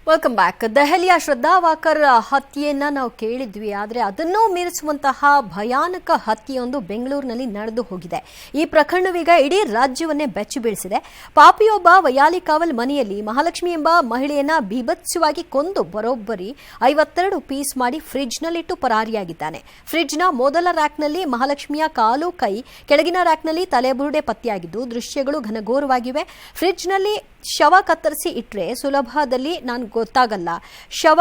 Welcome back. ದೆಹಲಿಯ ಶ್ರದ್ಧಾ walker ಹತ್ಯೆಯನ್ನ ನಾವು ಕೇಳಿದ್ವಿ, ಆದರೆ ಅದನ್ನೂ ಮೀರಿಸುವಂತಹ ಭಯಾನಕ ಹತ್ಯೆಯೊಂದು ಬೆಂಗಳೂರಿನಲ್ಲಿ ನಡೆದು ಹೋಗಿದೆ. ಈ ಪ್ರಕರಣವೀಗ ಇಡೀ ರಾಜ್ಯವನ್ನೇ ಬೆಚ್ಚಿ ಬೀಳಿಸಿದೆ. ಪಾಪಿಯೊಬ್ಬ ವಯಾಲಿಕಾವಲ್ ಮನೆಯಲ್ಲಿ ಮಹಾಲಕ್ಷ್ಮಿ ಎಂಬ ಮಹಿಳೆಯನ್ನ ಬೀಭತ್ಸವಾಗಿ ಕೊಂದು ಬರೋಬ್ಬರಿ 52 ಪೀಸ್ ಮಾಡಿ ಫ್ರಿಡ್ಜ್ನಲ್ಲಿಟ್ಟು ಪರಾರಿಯಾಗಿದ್ದಾನೆ. ಫ್ರಿಡ್ಜ್ನ ಮೊದಲ ರ್ಯಾಕ್ನಲ್ಲಿ ಮಹಾಲಕ್ಷ್ಮಿಯ ಕಾಲು ಕೈ, ಕೆಳಗಿನ ರ್ಯಾಕ್ನಲ್ಲಿ ತಲೆಬುರುಡೆ ಪತ್ತೆಯಾಗಿದ್ದು ದೃಶ್ಯಗಳು ಘನಘೋರವಾಗಿವೆ. ಫ್ರಿಡ್ಜ್ನಲ್ಲಿ ಶವ ಕತ್ತರಿಸಿ ಇಟ್ರೆ ಸುಲಭದಲ್ಲಿ ನಾನು ಗೊತ್ತಾಗಲ್ಲ. ಶವ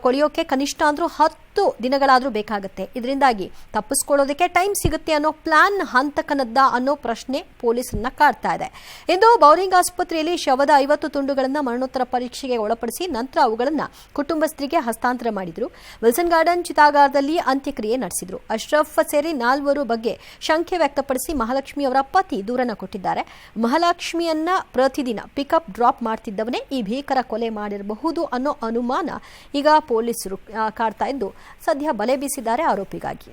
ಕೊಳೆಯೋಕೆ ಕನಿಷ್ಠ ಅಂದ್ರೂ 10 ದಿನಗಳಾದರೂ ಬೇಕಾಗುತ್ತೆ. ಇದರಿಂದಾಗಿ ತಪ್ಪಿಸ್ಕೊಳ್ಳೋದಕ್ಕೆ ಟೈಮ್ ಸಿಗುತ್ತೆ ಅನ್ನೋ ಪ್ಲಾನ್ ಹಂತಕನದ್ದ ಅನ್ನೋ ಪ್ರಶ್ನೆ ಪೊಲೀಸರನ್ನ ಕಾಡ್ತಾ ಇದೆ. ಇಂದು ಬೌರಿಂಗ್ ಆಸ್ಪತ್ರೆಯಲ್ಲಿ ಶವದ 50 ತುಂಡುಗಳನ್ನು ಮರಣೋತ್ತರ ಪರೀಕ್ಷೆಗೆ ಒಳಪಡಿಸಿ ನಂತರ ಅವುಗಳನ್ನು ಕುಟುಂಬಸ್ಥರಿಗೆ ಹಸ್ತಾಂತರ ಮಾಡಿದ್ರು. ವಿಲ್ಸನ್ ಗಾರ್ಡನ್ ಚಿತಾಗಾರದಲ್ಲಿ ಅಂತ್ಯಕ್ರಿಯೆ ನಡೆಸಿದ್ರು. ಅಶ್ರಫ್ ಸೇರಿ 4 ಬಗ್ಗೆ ಶಂಕೆ ವ್ಯಕ್ತಪಡಿಸಿ ಮಹಾಲಕ್ಷ್ಮಿಯವರ ಪತಿ ದೂರನ್ನ ಕೊಟ್ಟಿದ್ದಾರೆ. ಮಹಾಲಕ್ಷ್ಮಿಯನ್ನ ಪ್ರತಿದಿನ ಪಿಕಪ್ ಡ್ರಾಪ್ ಮಾಡ್ತಿದ್ದವನೇ ಈ ಭೀಕರ ಕೊಲೆ ಮಾಡಿರಬಹುದು ಅನ್ನೋ ಅನುಮಾನ ಈಗ ಪೊಲೀಸರು ಕಾಡ್ತಾ ಇದ್ದು ಸದ್ಯ ಬಲೆ ಬೀಸಿದ್ದಾರೆ ಆರೋಪಿಗಾಗಿ.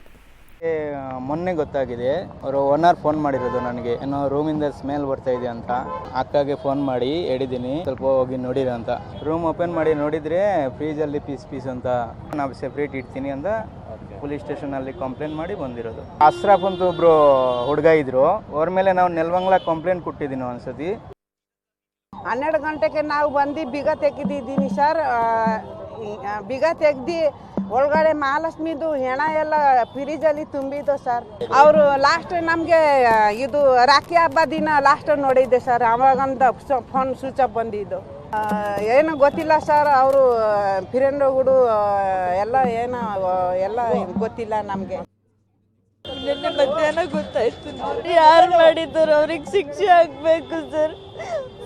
ಮೊನ್ನೆ ಗೊತ್ತಾಗಿದೆ, ಅವರು ಓನರ್ ಫೋನ್ ಮಾಡಿರೋದು ನನಗೆ, ಏನೋ ರೂಮಿಂದ ಸ್ಮೆಲ್ ಬರ್ತಾ ಇದೆ ಅಂತ. ಅಕ್ಕಗೆ ಫೋನ್ ಮಾಡಿ ಹೇಳಿದ್ದೀನಿ, ಸ್ವಲ್ಪ ಹೋಗಿ ನೋಡಿರ ಅಂತ. ರೂಮ್ ಓಪನ್ ಮಾಡಿ ನೋಡಿದ್ರೆ ಫ್ರೀಜಲ್ಲಿ ಪೀಸ್ ಅಂತ ನಾವು ಸೆಪ್ರೇಟ್ ಇಡ್ತೀನಿ ಅಂತ ಪೊಲೀಸ್ ಸ್ಟೇಷನಲ್ಲಿ ಕಂಪ್ಲೇಂಟ್ ಮಾಡಿ ಬಂದಿರೋದು. ಅಶ್ರಫ್ ಅಂತ ಒಬ್ರು ಹುಡುಗ ಇದ್ರು, ಅವ್ರ ಮೇಲೆ ನಾವು ನೆಲಮಂಗಲ ಕಂಪ್ಲೇಂಟ್ ಕೊಟ್ಟಿದ್ದೀನಿ ಒಂದ್ಸತಿ. 12 ಗಂಟೆಗೆ ನಾವು ಬಂದು ಬೀಗ ತೆಗೆದಿದ್ದೀನಿ ಸರ್. ಬೀಗ ತೆಗ್ದು ಒಳಗಡೆ ಮಹಾಲಕ್ಷ್ಮಿದು ಹೆಣ ಎಲ್ಲ ಫ್ರಿಜಲ್ಲಿ ತುಂಬಿದ್ದು ಸರ್. ಅವರು ಲಾಸ್ಟ್ ನಮಗೆ ಇದು ರಾಖಿ ಹಬ್ಬ ದಿನ ಲಾಸ್ಟ್ ನೋಡಿದ್ದೆ ಸರ್. ಅವಾಗಂತ ಫೋನ್ ಸ್ವಿಚ್ ಆಫ್ ಬಂದಿದ್ದು. ಏನು ಗೊತ್ತಿಲ್ಲ ಸರ್, ಅವರು ಫ್ರೆಂಡ್ಗಳು ಎಲ್ಲ ಏನೋ ಎಲ್ಲ ಗೊತ್ತಿಲ್ಲ ನಮಗೆ. ನಿನ್ನೆ ಮಧ್ಯಾಹ್ನ ಗೊತ್ತಾಯ್ತು ಯಾರು ಮಾಡಿದ್ದಾರೆ, ಅವ್ರಿಗೆ ಶಿಕ್ಷೆ ಆಗ್ಬೇಕು ಸರ್.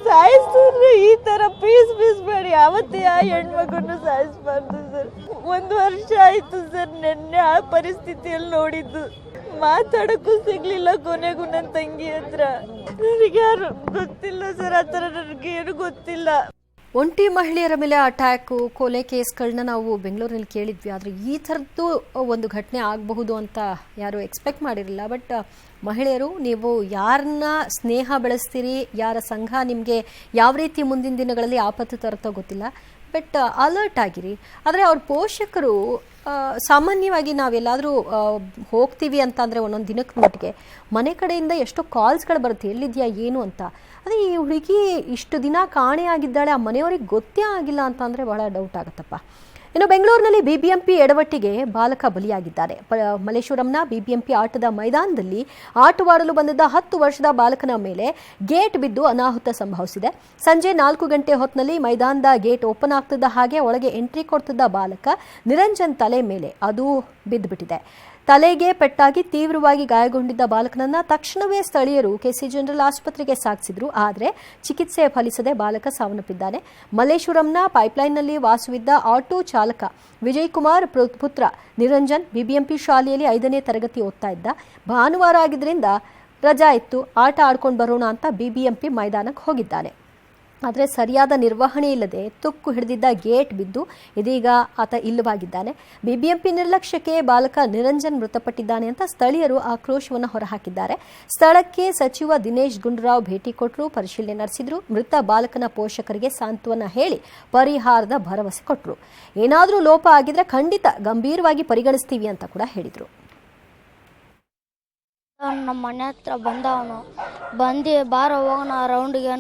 ಸಾಯಿಸಿದ್ರೆ ಈ ತರ ಪೀಸ್ ಮಾಡಿ ಯಾವತ್ತೇ ಆ ಹೆಣ್ಮಗನ್ನು ಸಾಯಿಸಬಾರ್ದು ಸರ್. 1 ವರ್ಷ ಆಯ್ತು ಸರ್ ನಿನ್ನೆ ಆ ಪರಿಸ್ಥಿತಿಯಲ್ಲಿ ನೋಡಿದ್ದು. ಮಾತಾಡಕ್ಕೂ ಸಿಗ್ಲಿಲ್ಲ ಕೊನೆಗೂ ನನ್ನ ತಂಗಿ ಹತ್ರ. ನನಗೆ ಯಾರು ಗೊತ್ತಿಲ್ಲ ಸರ್, ಆ ಥರ ನನಗೆ ಏನು ಗೊತ್ತಿಲ್ಲ. ಒಂಟಿ ಮಹಿಳೆಯರ ಮೇಲೆ ಅಟ್ಯಾಕು, ಕೊಲೆ ಕೇಸ್ಗಳನ್ನ ನಾವು ಬೆಂಗಳೂರಿನಲ್ಲಿ ಕೇಳಿದ್ವಿ, ಆದರೆ ಈ ಥರದ್ದು ಒಂದು ಘಟನೆ ಆಗಬಹುದು ಅಂತ ಯಾರು ಎಕ್ಸ್ಪೆಕ್ಟ್ ಮಾಡಿರಲಿಲ್ಲ. ಬಟ್ ಮಹಿಳೆಯರು, ನೀವು ಯಾರನ್ನ ಸ್ನೇಹ ಬೆಳೆಸ್ತೀರಿ, ಯಾರ ಸಂಘ ನಿಮಗೆ ಯಾವ ರೀತಿ ಮುಂದಿನ ದಿನಗಳಲ್ಲಿ ಆಪತ್ತು ತರುತ್ತೋ ಗೊತ್ತಿಲ್ಲ, ಬಟ್ ಅಲರ್ಟ್ ಆಗಿರಿ. ಆದರೆ ಅವ್ರ ಪೋಷಕರು ಸಾಮಾನ್ಯವಾಗಿ ನಾವೆಲ್ಲಾದರೂ ಹೋಗ್ತೀವಿ ಅಂತ ಅಂದರೆ ಒಂದೊಂದು ದಿನಕ್ಕೆ ಮಟ್ಟಿಗೆ ಮನೆ ಕಡೆಯಿಂದ ಎಷ್ಟೋ ಕಾಲ್ಸ್ಗಳು ಬರುತ್ತೆ, ಎಲ್ಲಿದೆಯಾ ಏನು ಅಂತ. ಅದೇ ಈ ಹುಡುಗಿ ಇಷ್ಟು ದಿನ ಕಾಣೆಯಾಗಿದ್ದಾಳೆ, ಆ ಮನೆಯವ್ರಿಗೆ ಗೊತ್ತೇ ಆಗಿಲ್ಲ ಅಂತ ಅಂದರೆ ಬಹಳ ಡೌಟ್ ಆಗುತ್ತಪ್ಪ. ಇನ್ನು ಬೆಂಗಳೂರಿನಲ್ಲಿ ಬಿಬಿಎಂಪಿ ಎಡವಟ್ಟಿಗೆ ಬಾಲಕ ಬಲಿಯಾಗಿದ್ದಾರೆ. ಮಲ್ಲೇಶ್ವರಂನ ಬಿಬಿಎಂಪಿ ಆಟದ ಮೈದಾನದಲ್ಲಿ ಆಟವಾಡಲು ಬಂದಿದ್ದ 10 ವರ್ಷದ ಬಾಲಕನ ಮೇಲೆ ಗೇಟ್ ಬಿದ್ದು ಅನಾಹುತ ಸಂಭವಿಸಿದೆ. ಸಂಜೆ 4 ಗಂಟೆ ಹೊತ್ತಿನಲ್ಲಿ ಮೈದಾನದ ಗೇಟ್ ಓಪನ್ ಆಗ್ತಿದ್ದ ಹಾಗೆ ಒಳಗೆ ಎಂಟ್ರಿ ಕೊಡ್ತಿದ್ದ ಬಾಲಕ ನಿರಂಜನ್ ತಲೆ ಮೇಲೆ ಅದು ಬಿದ್ದುಬಿಟ್ಟಿದೆ. ತಲೆಗೆ ಪೆಟ್ಟಾಗಿ ತೀವ್ರವಾಗಿ ಗಾಯಗೊಂಡಿದ್ದ ಬಾಲಕನನ್ನ ತಕ್ಷಣವೇ ಸ್ಥಳೀಯರು ಕೆಸಿ ಜನರಲ್ ಆಸ್ಪತ್ರೆಗೆ ಸಾಗಿಸಿದ್ರು. ಆದರೆ ಚಿಕಿತ್ಸೆ ಫಲಿಸದೆ ಬಾಲಕ ಸಾವನ್ನಪ್ಪಿದ್ದಾನೆ. ಮಲ್ಲೇಶ್ವರಂನ ಪೈಪ್ಲೈನ್ನಲ್ಲಿ ವಾಸವಿದ್ದ ಆಟೋ ಚಾಲಕ ವಿಜಯ್ ಕುಮಾರ್ ಪುತ್ರ ನಿರಂಜನ್ ಬಿಬಿಎಂಪಿ ಶಾಲೆಯಲ್ಲಿ 5ನೇ ತರಗತಿ ಓದ್ತಾ ಇದ್ದ. ಭಾನುವಾರ ಆಗಿದ್ದರಿಂದ ರಜಾ ಇತ್ತು, ಆಟ ಆಡ್ಕೊಂಡು ಬರೋಣ ಅಂತ ಬಿಬಿಎಂಪಿ ಮೈದಾನಕ್ಕೆ ಹೋಗಿದ್ದಾನೆ. ಆದರೆ ಸರಿಯಾದ ನಿರ್ವಹಣೆ ಇಲ್ಲದೆ ತುಕ್ಕು ಹಿಡಿದಿದ್ದ ಗೇಟ್ ಬಿದ್ದು ಇದೀಗ ಆತ ಇಲ್ಲವಾಗಿದ್ದಾನೆ. ಬಿಬಿಎಂಪಿ ನಿರ್ಲಕ್ಷ್ಯಕ್ಕೆ ಬಾಲಕ ನಿರಂಜನ್ ಮೃತಪಟ್ಟಿದ್ದಾನೆ ಅಂತ ಸ್ಥಳೀಯರು ಆಕ್ರೋಶವನ್ನು ಹೊರಹಾಕಿದ್ದಾರೆ. ಸ್ಥಳಕ್ಕೆ ಸಚಿವ ದಿನೇಶ್ ಗುಂಡೂರಾವ್ ಭೇಟಿ ಕೊಟ್ಟರು, ಪರಿಶೀಲನೆ ನಡೆಸಿದ್ರು. ಮೃತ ಬಾಲಕನ ಪೋಷಕರಿಗೆ ಸಾಂತ್ವನ ಹೇಳಿ ಪರಿಹಾರದ ಭರವಸೆ ಕೊಟ್ಟರು. ಏನಾದರೂ ಲೋಪ ಆಗಿದ್ರೆ ಖಂಡಿತ ಗಂಭೀರವಾಗಿ ಪರಿಗಣಿಸ್ತೀವಿ ಅಂತ ಕೂಡ ಹೇಳಿದರು. ನಮ್ಮ ಮನೆ ಹತ್ರ ಬಂದ, ಅವನು ಬಂದು ಬಾರ ಹೋಗೋಣ ರೌಂಡಿಗೆ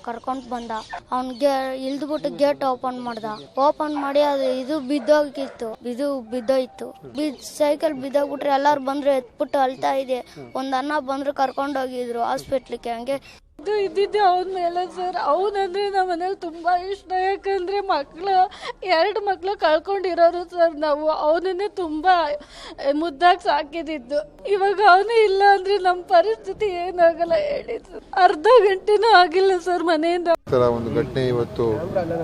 ಕರ್ಕೊಂಡು ಬಂದ. ಅವ್ನಿಗೆ ಇಳಿದ್ಬಿಟ್ಟು ಗೇಟ್ ಓಪನ್ ಮಾಡ್ದ. ಓಪನ್ ಮಾಡಿ ಅದು ಇದು ಬಿದ್ದೋಯ್ತು. ಸೈಕಲ್ ಬಿದ್ದೋಗ್ಬಿಟ್ರೆ ಎಲ್ಲಾರು ಬಂದ್ರು ಎತ್ಬಿಟ್ಟು ಅಳ್ತಾ ಇದೆ. ಒಂದ್ ಅಣ್ಣ ಬಂದ್ರು ಕರ್ಕೊಂಡೋಗಿದ್ರು ಹಾಸ್ಪಿಟ್ಲಿಗೆ. ಹಂಗೆ ಇದು ಇದ್ದಿದ್ದೆ ಅವನ ಮೇಲೆ ಸರ್. ಅವನಂದ್ರೆ ನಮ್ಮ ಮನೇಲಿ ತುಂಬಾ ಇಷ್ಟ, ಯಾಕಂದ್ರೆ 2 ಮಕ್ಳು ಕಳ್ಕೊಂಡಿರೋರು ಸರ್ ನಾವು. ಅವನನ್ನೇ ತುಂಬಾ ಮುದ್ದಾಗಿ ಸಾಕಿದ್ದು. ಇವಾಗ ಅವನೇ ಇಲ್ಲ ಅಂದ್ರೆ ನಮ್ಮ ಪರಿಸ್ಥಿತಿ ಏನಾಗಲ್ಲ ಹೇಳಿ ಸರ್. ಅರ್ಧ ಗಂಟೆನೂ ಆಗಿಲ್ಲ ಸರ್ ಮನೆಯಿಂದ. ಒಂದು ಘಟನೆ ಇವತ್ತು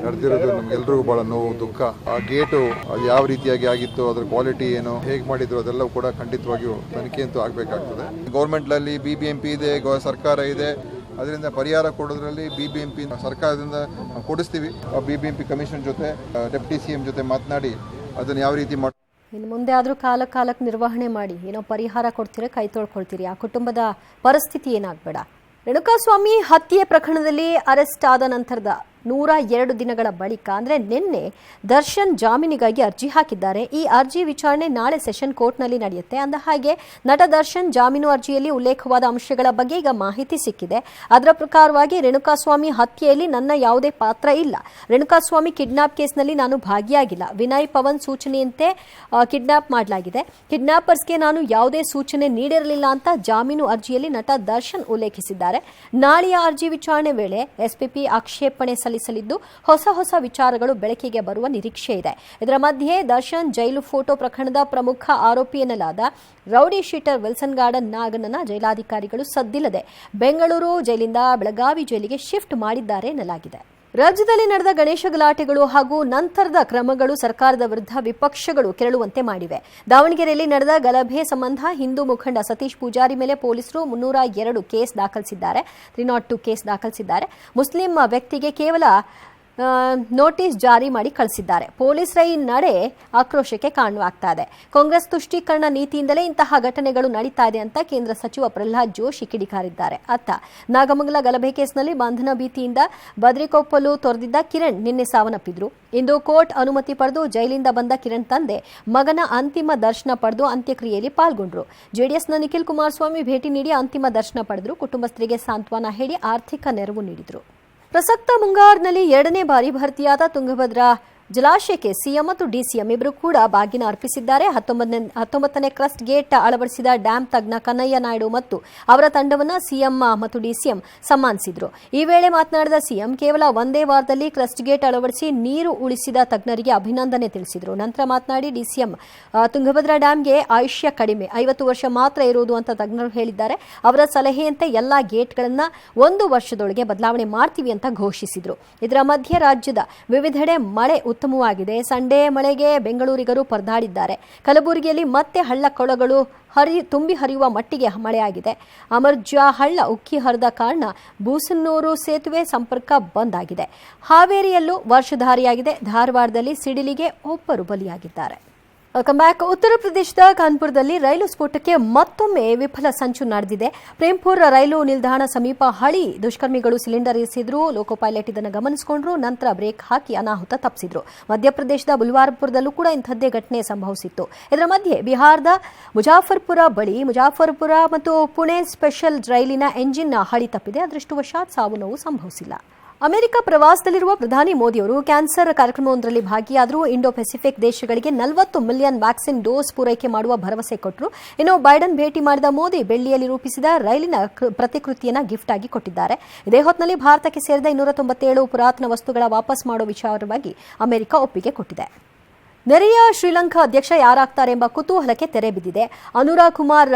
ನಡೆದಿರೋದು ನಮ್ಗೆಲ್ರಿಗೂ ಬಹಳ ನೋವು, ದುಃಖ. ಆ ಗೇಟು ಅದು ಯಾವ ರೀತಿಯಾಗಿ ಆಗಿತ್ತು, ಅದ್ರ ಕ್ವಾಲಿಟಿ ಏನು, ಹೇಗೆ ಮಾಡಿದ್ರು ಅದೆಲ್ಲವೂ ಕೂಡ ಖಂಡಿತವಾಗಿಯೂ ತನಿಖೆ ಅಂತೂ ಆಗ್ಬೇಕಾಗ್ತದೆ. ಗೌರ್ಮೆಂಟ್ ಅಲ್ಲಿ ಬಿಬಿಎಂಪಿ ಇದೆ, ಸರ್ಕಾರ ಇದೆ, ಅದರಿಂದ ಪರಿಹಾರ ಕೊಡೋದ್ರಲ್ಲಿ ಬಿಬಿಎಂಪಿ ಸರ್ಕಾರದಿಂದ ಕೊಡಿಸ್ತೀವಿ. ಬಿಬಿಎಂಪಿ ಕಮಿಷನ್ ಜೊತೆ ಡೆಪ್ಟಿ ಸಿಎಂ ಜೊತೆ ಮಾತನಾಡಿ ಅದನ್ನು ಯಾವ ರೀತಿ ಮಾಡಿ ಇನ್ನು ಮುಂದೆ ಆದರೂ ಕಾಲಕ್ಕೆ ನಿರ್ವಹಣೆ ಮಾಡಿ ಏನೋ ಪರಿಹಾರ ಕೊಡ್ತೀರಾ, ಕೈ ತೊಳ್ಕೊಳ್ತೀರಿ. ಆ ಕುಟುಂಬದ ಪರಿಸ್ಥಿತಿ ಏನಾಗಬೇಡ. ರೇಣುಕಾಸ್ವಾಮಿ ಹತ್ಯೆ ಪ್ರಕರಣದಲ್ಲಿ ಅರೆಸ್ಟ್ ಆದ ನಂತರದ 102 ದಿನಗಳ ಬಳಿಕ ಅಂದರೆ ನಿನ್ನೆ ದರ್ಶನ್ ಜಾಮೀನಿಗಾಗಿ ಅರ್ಜಿ ಹಾಕಿದ್ದಾರೆ. ಈ ಅರ್ಜಿ ವಿಚಾರಣೆ ನಾಳೆ ಸೆಷನ್ ಕೋರ್ಟ್ನಲ್ಲಿ ನಡೆಯುತ್ತೆ. ಅಂದ ಹಾಗೆ ನಟ ದರ್ಶನ್ ಜಾಮೀನು ಅರ್ಜಿಯಲ್ಲಿ ಉಲ್ಲೇಖವಾದ ಅಂಶಗಳ ಬಗ್ಗೆ ಈಗ ಮಾಹಿತಿ ಸಿಕ್ಕಿದೆ. ಅದರ ಪ್ರಕಾರವಾಗಿ ರೇಣುಕಾಸ್ವಾಮಿ ಹತ್ಯೆಯಲ್ಲಿ ನನ್ನ ಯಾವುದೇ ಪಾತ್ರ ಇಲ್ಲ, ರೇಣುಕಾಸ್ವಾಮಿ ಕಿಡ್ನಾಪ್ ಕೇಸ್ನಲ್ಲಿ ನಾನು ಭಾಗಿಯಾಗಿಲ್ಲ, ವಿನಯ್ ಪವನ್ ಸೂಚನೆಯಂತೆ ಕಿಡ್ನಾಪ್ ಮಾಡಲಾಗಿದೆ, ಕಿಡ್ನಾಪರ್ಸ್ಗೆ ನಾನು ಯಾವುದೇ ಸೂಚನೆ ನೀಡಿರಲಿಲ್ಲ ಅಂತ ಜಾಮೀನು ಅರ್ಜಿಯಲ್ಲಿ ನಟ ದರ್ಶನ್ ಉಲ್ಲೇಖಿಸಿದ್ದಾರೆ. ನಾಳೆಯ ಅರ್ಜಿ ವಿಚಾರಣೆ ವೇಳೆ ಎಸ್ಪಿಪಿ ಆಕ್ಷೇಪಣೆ ಸಲ್ಲಿಸಲಿದ್ದು ಹೊಸ ವಿಚಾರಗಳು ಬೆಳಕಿಗೆ ಬರುವ ನಿರೀಕ್ಷೆ ಇದೆ. ಇದರ ಮಧ್ಯೆ ದರ್ಶನ್ ಜೈಲು ಫೋಟೋ ಪ್ರಕರಣದ ಪ್ರಮುಖ ಆರೋಪಿ ಎನ್ನಲಾದ ರೌಡಿ ಶೀಟರ್ ವಿಲ್ಸನ್ ಗಾರ್ಡನ್ ನಾಗನನ್ನ ಜೈಲಾಧಿಕಾರಿಗಳು ಸದ್ದಿಲ್ಲದೆ ಬೆಂಗಳೂರು ಜೈಲಿಂದ ಬೆಳಗಾವಿ ಜೈಲಿಗೆ ಶಿಫ್ಟ್ ಮಾಡಿದ್ದಾರೆ ಎನ್ನಲಾಗಿದೆ. ರಾಜ್ಯದಲ್ಲಿ ನಡೆದ ಗಣೇಶ ಗಲಾಟೆಗಳು ಹಾಗೂ ನಂತರದ ಕ್ರಮಗಳು ಸರ್ಕಾರದ ವಿರುದ್ಧ ವಿಪಕ್ಷಗಳು ಕೆರಳುವಂತೆ ಮಾಡಿವೆ. ದಾವಣಗೆರೆಯಲ್ಲಿ ನಡೆದ ಗಲಭೆ ಸಂಬಂಧ ಹಿಂದೂ ಮುಖಂಡ ಸತೀಶ್ ಪೂಜಾರಿ ಮೇಲೆ ಪೊಲೀಸರು 302 ಕೇಸ್ ದಾಖಲಿಸಿದ್ದಾರೆ. 302 ಕೇಸ್ ದಾಖಲಿಸಿದ್ದಾರೆ. ಮುಸ್ಲಿಂ ವ್ಯಕ್ತಿಗೆ ಕೇವಲ ನೋಟಿಸ್ ಜಾರಿ ಮಾಡಿ ಕಳಿಸಿದ್ದಾರೆ. ಪೊಲೀಸರ ಈ ನಡೆ ಆಕ್ರೋಶಕ್ಕೆ ಕಾರಣವಾಗ್ತಾ ಇದೆ. ಕಾಂಗ್ರೆಸ್ ತುಷ್ಟೀಕರಣ ನೀತಿಯಿಂದಲೇ ಇಂತಹ ಘಟನೆಗಳು ನಡೀತಾ ಇದೆ ಅಂತ ಕೇಂದ್ರ ಸಚಿವ ಪ್ರಹ್ಲಾದ್ ಜೋಶಿ ಕಿಡಿಕಾರಿದ್ದಾರೆ. ಅತ್ತ ನಾಗಮಂಗಲ ಗಲಭೆ ಕೇಸ್ನಲ್ಲಿ ಬಂಧನ ಭೀತಿಯಿಂದ ಬದ್ರಿಕೊಪ್ಪಲು ತೊರೆದಿದ್ದ ಕಿರಣ್ ನಿನ್ನೆ ಸಾವನ್ನಪ್ಪಿದ್ರು. ಇಂದು ಕೋರ್ಟ್ ಅನುಮತಿ ಪಡೆದು ಜೈಲಿಂದ ಬಂದ ಕಿರಣ್ ತಂದೆ ಮಗನ ಅಂತಿಮ ದರ್ಶನ ಪಡೆದು ಅಂತ್ಯಕ್ರಿಯೆಯಲ್ಲಿ ಪಾಲ್ಗೊಂಡ್ರು. ಜೆಡಿಎಸ್ನ ನಿಖಿಲ್ ಕುಮಾರಸ್ವಾಮಿ ಭೇಟಿ ನೀಡಿ ಅಂತಿಮ ದರ್ಶನ ಪಡೆದರು. ಕುಟುಂಬಸ್ಥರಿಗೆ ಸಾಂತ್ವನ ಹೇಳಿ ಆರ್ಥಿಕ ನೆರವು ನೀಡಿದರು. ಪ್ರಸಕ್ತ ಮುಂಗಾರಿನಲ್ಲಿ 2ನೇ ಬಾರಿ ಭರ್ತಿಯಾದ ತುಂಗಭದ್ರಾ ಜಲಾಶಯಕ್ಕೆ ಸಿಎಂ ಮತ್ತು ಡಿಸಿಎಂ ಇಬ್ಬರು ಕೂಡ ಬಾಗಿನ ಅರ್ಪಿಸಿದ್ದಾರೆ. 19ನೇ ಕ್ರಸ್ಟ್ ಗೇಟ್ ಅಳವಡಿಸಿದ ಡ್ಯಾಂ ತಜ್ಞ ಕನ್ನಯ್ಯ ನಾಯ್ಡು ಮತ್ತು ಅವರ ತಂಡವನ್ನು ಸಿಎಂ ಮತ್ತು ಡಿಸಿಎಂ ಸನ್ಮಾನಿಸಿದರು. ಈ ವೇಳೆ ಮಾತನಾಡಿದ ಸಿಎಂ ಕೇವಲ ಒಂದೇ ವಾರದಲ್ಲಿ ಕ್ರಸ್ಟ್ ಗೇಟ್ ಅಳವಡಿಸಿ ನೀರು ಉಳಿಸಿದ ತಜ್ಞರಿಗೆ ಅಭಿನಂದನೆ ತಿಳಿಸಿದರು. ನಂತರ ಮಾತನಾಡಿ ಡಿಸಿಎಂ ತುಂಗಭದ್ರಾ ಡ್ಯಾಂಗೆ ಆಯುಷ್ಯ ಕಡಿಮೆ, 50 ವರ್ಷ ಮಾತ್ರ ಇರುವುದು ಅಂತ ತಜ್ಞರು ಹೇಳಿದ್ದಾರೆ. ಅವರ ಸಲಹೆಯಂತೆ ಎಲ್ಲಾ ಗೇಟ್ಗಳನ್ನು 1 ವರ್ಷದೊಳಗೆ ಬದಲಾವಣೆ ಮಾಡ್ತೀವಿ ಅಂತ ಘೋಷಿಸಿದರು. ಇದರ ಮಧ್ಯೆ ರಾಜ್ಯದ ವಿವಿಧೆಡೆ ಮಳೆ ಉತ್ತಮವಾಗಿದೆ. ಸಂಡೇ ಮಳೆಗೆ ಬೆಂಗಳೂರಿಗರು ಪರದಾಡಿದ್ದಾರೆ. ಕಲಬುರಗಿಯಲ್ಲಿ ಮತ್ತೆ ಹಳ್ಳ ಕೊಳಗಳು ತುಂಬಿ ಹರಿಯುವ ಮಟ್ಟಿಗೆ ಮಳೆಯಾಗಿದೆ. ಅಮರ್ಜಾ ಹಳ್ಳ ಉಕ್ಕಿ ಹರಿದ ಕಾರಣ ಬೂಸನ್ನೂರು ಸೇತುವೆ ಸಂಪರ್ಕ ಬಂದ್ ಆಗಿದೆ. ಹಾವೇರಿಯಲ್ಲೂ ವರ್ಷಧಾರಿಯಾಗಿದೆ. ಧಾರವಾಡದಲ್ಲಿ ಸಿಡಿಲಿಗೆ ಒಬ್ಬರು ಬಲಿಯಾಗಿದ್ದಾರೆ. Welcome back. ಉತ್ತರ ಪ್ರದೇಶದ ಕಾನ್ಪುರದಲ್ಲಿ ರೈಲು ಸ್ಫೋಟಕ್ಕೆ ಮತ್ತೊಮ್ಮೆ ವಿಫಲ ಸಂಚು ನಡೆದಿದೆ. ಪ್ರೇಮ್ಪುರ್ ರೈಲು ನಿಲ್ದಾಣ ಸಮೀಪ ಹಳಿ ದುಷ್ಕರ್ಮಿಗಳು ಸಿಲಿಂಡರ್ ಇರಿಸಿದ್ರು. ಲೋಕೋ ಪೈಲಟ್ ಇದನ್ನು ಗಮನಿಸಿಕೊಂಡ್ರು. ನಂತರ ಬ್ರೇಕ್ ಹಾಕಿ ಅನಾಹುತ ತಪ್ಪಿಸಿದ್ರು. ಮಧ್ಯಪ್ರದೇಶದ ಬುಲ್ವಾರ್ಪುರದಲ್ಲೂ ಕೂಡ ಇಂಥದ್ದೇ ಘಟನೆ ಸಂಭವಿಸಿತ್ತು. ಇದರ ಮಧ್ಯೆ ಬಿಹಾರದ ಮುಜಾಫರ್ಪುರ ಮತ್ತು ಪುಣೆ ಸ್ಪೆಷಲ್ ರೈಲಿನ ಎಂಜಿನ್ ಹಳಿ ತಪ್ಪಿದೆ. ಅದೃಷ್ಟವಶಾತ್ ಸಾವು ನೋವು ಸಂಭವಿಸಿಲ್ಲ. ಅಮೆರಿಕ ಪ್ರವಾಸದಲ್ಲಿರುವ ಪ್ರಧಾನಿ ಮೋದಿಯವರು ಕ್ಯಾನ್ಸರ್ ಕಾರ್ಯಕ್ರಮವೊಂದರಲ್ಲಿ ಭಾಗಿಯಾದರು. ಇಂಡೋ ಪೆಸಿಫಿಕ್ ದೇಶಗಳಿಗೆ 40 ಮಿಲಿಯನ್ ವ್ಯಾಕ್ಸಿನ್ ಡೋಸ್ ಪೂರೈಕೆ ಮಾಡುವ ಭರವಸೆ ಕೊಟ್ಟರು. ಇನ್ನು ಬೈಡನ್ ಭೇಟಿ ಮಾಡಿದ ಮೋದಿ ಬೆಳ್ಳಿಯಲ್ಲಿ ರೂಪಿಸಿದ ರೈಲಿನ ಪ್ರತಿಕೃತಿಯನ್ನು ಗಿಫ್ಟ್ ಆಗಿ ಕೊಟ್ಟಿದ್ದಾರೆ. ಇದೇ ಹೊತ್ತಿನಲ್ಲಿ ಭಾರತಕ್ಕೆ ಸೇರಿದ 297 ಪುರಾತನ ವಸ್ತುಗಳ ವಾಪಸ್ ಮಾಡುವ ವಿಚಾರವಾಗಿ ಅಮೆರಿಕ ಒಪ್ಪಿಗೆ ಕೊಟ್ಟಿದೆ. ನೆರೆಯ ಶ್ರೀಲಂಕಾ ಅಧ್ಯಕ್ಷ ಯಾರಾಗ್ತಾರೆ ಎಂಬ ಕುತೂಹಲಕ್ಕೆ ತೆರೆ ಬಿದ್ದಿದೆ. ಅನುರಾಗ್ ಕುಮಾರ್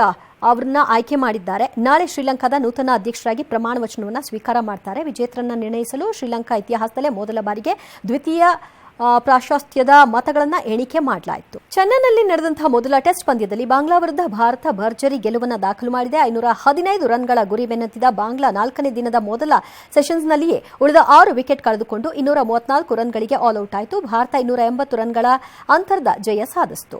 ಅವರನ್ನ ಆಯ್ಕೆ ಮಾಡಿದ್ದಾರೆ. ನಾಳೆ ಶ್ರೀಲಂಕಾದ ನೂತನ ಅಧ್ಯಕ್ಷರಾಗಿ ಪ್ರಮಾಣ ವಚನವನ್ನು ಸ್ವೀಕಾರ ಮಾಡ್ತಾರೆ. ವಿಜೇತರನ್ನ ನಿರ್ಣಯಿಸಲು ಶ್ರೀಲಂಕಾ ಇತಿಹಾಸದಲ್ಲೇ ಮೊದಲ ಬಾರಿಗೆ ದ್ವಿತೀಯ ಪ್ರಾಶಸ್ತ್ಯದ ಮತಗಳನ್ನು ಎಣಿಕೆ ಮಾಡಲಾಯಿತು. ಚೆನ್ನೈನಲ್ಲಿ ನಡೆದಂತಹ ಮೊದಲ ಟೆಸ್ಟ್ ಪಂದ್ಯದಲ್ಲಿ ಬಾಂಗ್ಲಾ ವಿರುದ್ಧ ಭಾರತ ಭರ್ಜರಿ ಗೆಲುವನ್ನು ದಾಖಲು ಮಾಡಿದೆ. 515 ರನ್ಗಳ ಗುರಿ ಬೆನ್ನತ್ತಿದ ಬಾಂಗ್ಲಾ 4ನೇ ದಿನದ ಮೊದಲ ಸೆಷನ್ಸ್ನಲ್ಲಿಯೇ ಉಳಿದ 6 ವಿಕೆಟ್ ಕಳೆದುಕೊಂಡು 234 ರನ್ಗಳಿಗೆ ಆಲ್ ಔಟ್ ಆಯಿತು. ಭಾರತ 280 ರನ್ಗಳ ಅಂತರದ ಜಯ ಸಾಧಿಸಿತು.